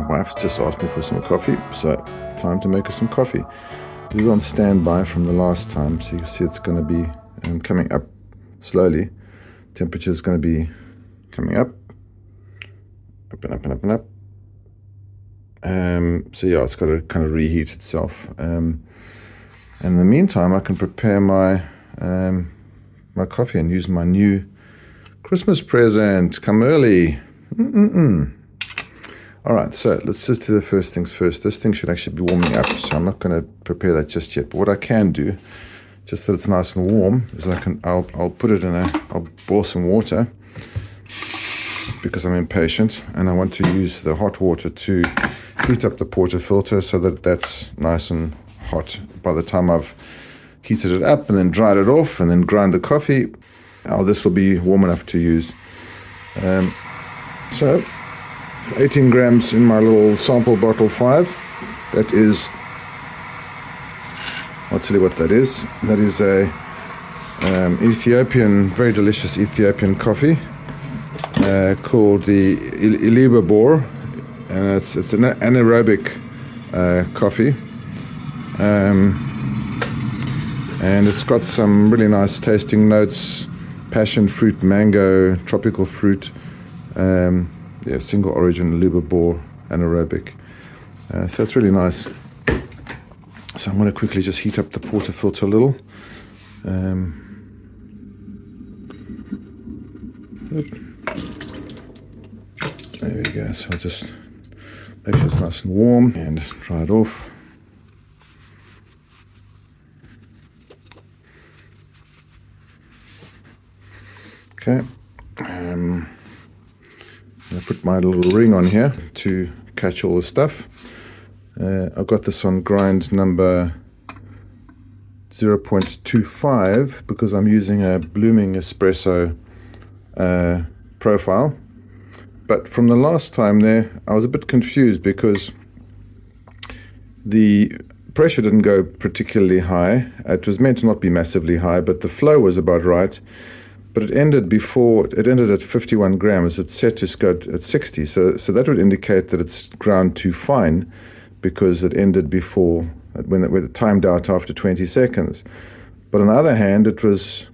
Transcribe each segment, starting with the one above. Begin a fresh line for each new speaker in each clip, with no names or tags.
My wife's just asked me for some coffee, so time to make her some coffee. This is on standby from the last time, so you can see it's going to be coming up slowly. Temperature is going to be coming up and up and up and up. So yeah, it's got to kind of reheat itself. And in the meantime, I can prepare my my coffee and use my new Christmas present. Come early. All right, so let's just do the first things first. This thing should actually be warming up, so I'm not going to prepare that just yet. But what I can do, just so it's nice and warm, is I'll put it I'll boil some water because I'm impatient and I want to use the hot water to heat up the portafilter so that that's nice and hot by the time I've heated it up and then dried it off and then grind the coffee. This will be warm enough to use. So 18 grams in my little sample bottle 5. That is, I'll tell you what that is. That is a Ethiopian, very delicious Ethiopian coffee called the Ilibabor, and it's an anaerobic coffee, and it's got some really nice tasting notes: passion fruit, mango, tropical fruit. Single origin Ilibabor anaerobic. So it's really nice. So I'm going to quickly just heat up the portafilter a little. There we go. So I'll just make sure it's nice and warm and dry it off. Okay. I put my little ring on here to catch all the stuff. I've got this on grind number 0.25 because I'm using a Blooming Espresso profile. But from the last time there, I was a bit confused because the pressure didn't go particularly high. It was meant to not be massively high, but the flow was about right. But it ended at 51 grams. It's set to Scott at 60. So that would indicate that it's ground too fine because it ended before, when it timed out after 20 seconds. But on the other hand, it was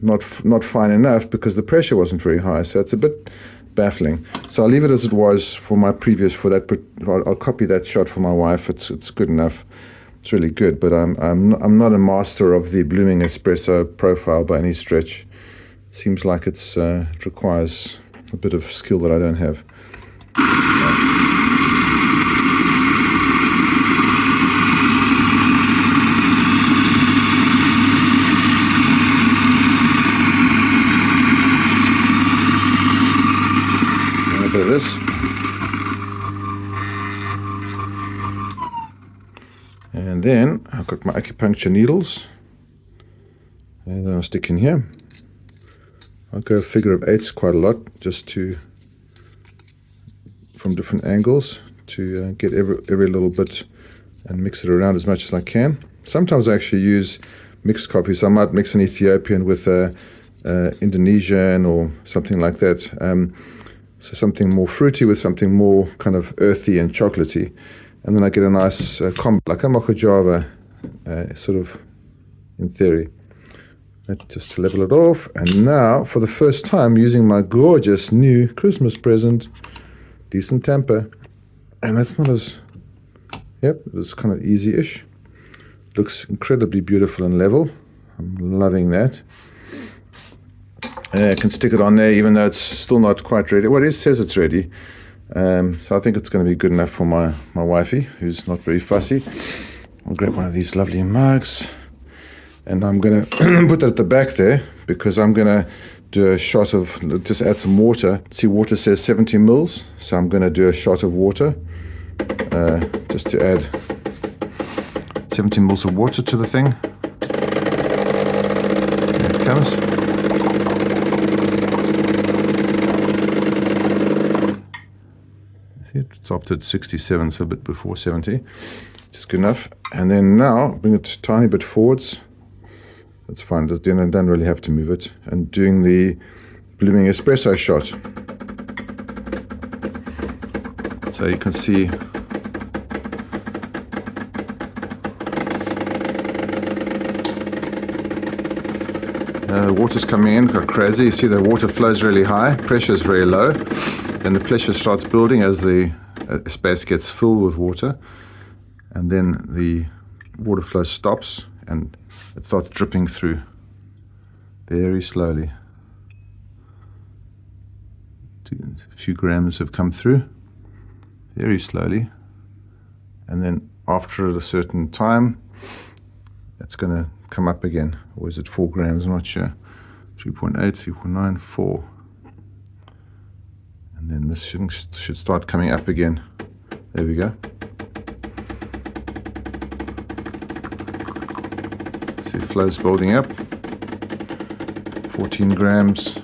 not fine enough because the pressure wasn't very high. So it's a bit baffling. So I'll leave it as it was for my previous, I'll copy that shot for my wife. It's good enough. It's really good, but I'm not a master of the Blooming Espresso profile by any stretch. Seems like it requires a bit of skill that I don't have. A bit of this. And then I've got my acupuncture needles. And then I'll stick in here. I'll go figure of 8s quite a lot, just from different angles to get every little bit and mix it around as much as I can. Sometimes I actually use mixed coffee, so I might mix an Ethiopian with Indonesian or something like that. So something more fruity with something more kind of earthy and chocolatey. And then I get a nice combo, like a mocha java, sort of, in theory. Just to level it off. And now, for the first time, using my gorgeous new Christmas present, decent temper. And that's not as, it's kind of easy-ish. Looks incredibly beautiful and level. I'm loving that. I can stick it on there even though it's still not quite ready. Well, it says it's ready. So I think it's going to be good enough for my wifey, who's not very fussy. I'll grab one of these lovely mugs. And I'm going to put that at the back there because I'm going to do a shot of, just add some water. See, water says 70 mils. So I'm going to do a shot of water just to add 70 mils of water to the thing. There it comes. It's up to 67, so a bit before 70. Just good enough. And then now bring it a tiny bit forwards. That's fine, don't really have to move it. And doing the Blooming Espresso shot. So you can see the water's coming in, got crazy. You see the water flows really high, pressure is very low, then the pressure starts building as the space gets filled with water, and then the water flow stops and it starts dripping through very slowly. A few grams have come through very slowly, and then after a certain time it's going to come up again. Or is it 4 grams? I'm not sure. 3.8, 3.9, 4. And then this should start coming up again. There we go. See, flow's building up. 14 grams.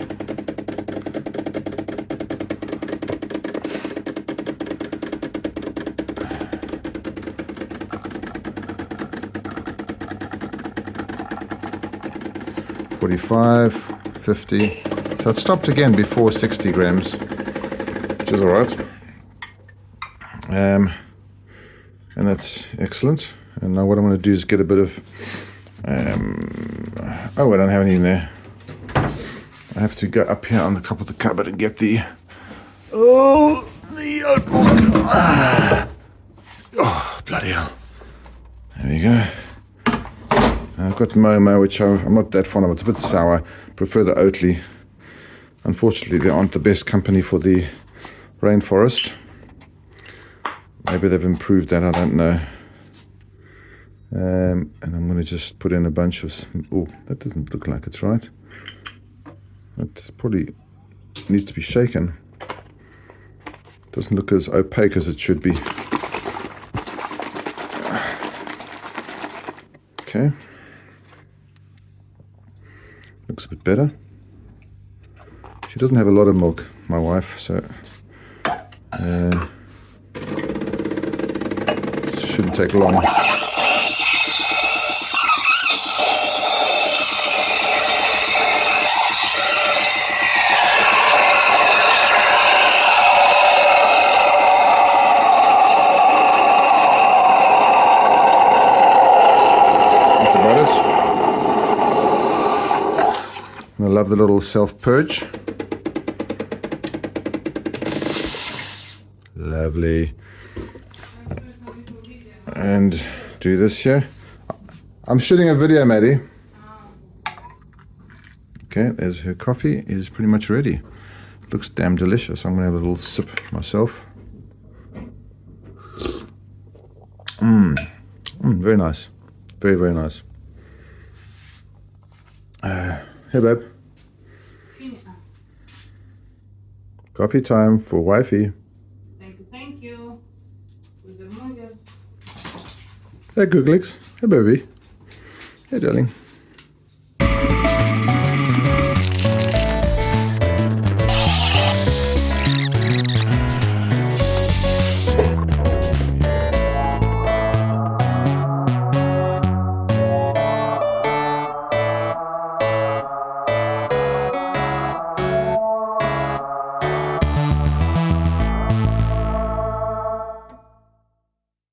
$45, $50. So it stopped again before 60 grams, which is all right. And that's excellent. And now what I'm going to do is get a bit of... oh, I don't have any in there. I have to go up here on the top of the cupboard and get the... Oh, the oat milk. Oh, bloody hell. There we go. I've got Momo, which I'm not that fond of. It's a bit sour. Prefer the Oatly. Unfortunately, they aren't the best company for the rainforest. Maybe they've improved that, I don't know. And I'm going to just put in a bunch of... Oh, that doesn't look like it's right. That probably needs to be shaken. Doesn't look as opaque as it should be. Okay. Looks a bit better. She doesn't have a lot of milk, my wife, so shouldn't take long. That's about it. I love the little self-purge. Lovely. And do this here. I'm shooting a video, Maddie. Okay, there's her coffee. Is pretty much ready. Looks damn delicious. I'm going to have a little sip myself. Very nice. Very, very nice. Hey, babe. Coffee time for wifey.
Thank you.
Hey, Googlix. Hey, baby. Hey, darling.